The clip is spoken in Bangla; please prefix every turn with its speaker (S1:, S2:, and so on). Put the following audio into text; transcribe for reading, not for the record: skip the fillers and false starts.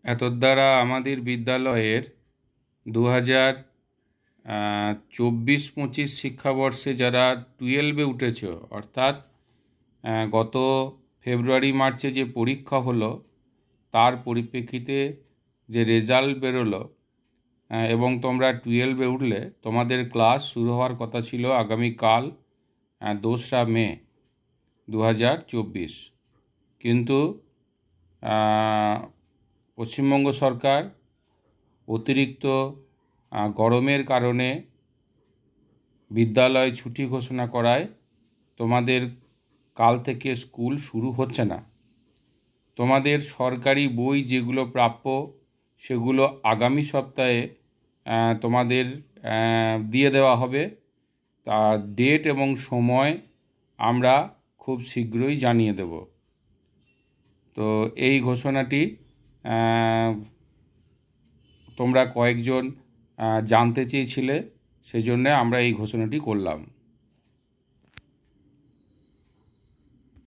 S1: এতদ্বারা আমাদের বিদ্যালয়ের 2024-25 শিক্ষাবর্ষে যারা 12-এ উঠেছ, অর্থাৎ গত ফেব্রুয়ারি মার্চে যে পরীক্ষা হলো তার পরিপ্রেক্ষিতে যে রেজাল্ট বেরোলো এবং তোমরা 12-এ উঠলে, তোমাদের ক্লাস শুরু হওয়ার কথা ছিল আগামীকাল 2রা মে 2024। কিন্তু পশ্চিমবঙ্গ সরকার অতিরিক্ত গরমের কারণে বিদ্যালয় ছুটি ঘোষণা করায় তোমাদের কাল থেকে স্কুল শুরু হচ্ছে না। তোমাদের সরকারি বই যেগুলো প্রাপ্য সেগুলো আগামী সপ্তাহে তোমাদের দিয়ে দেওয়া হবে। তার ডেট এবং সময় আমরা খুব শীঘ্রই জানিয়ে দেব। তো এই ঘোষণাটি তোমরা কয়েকজন জানতে চেয়েছিলে, সেজন্য আমরা এই ঘোষণাটি করলাম।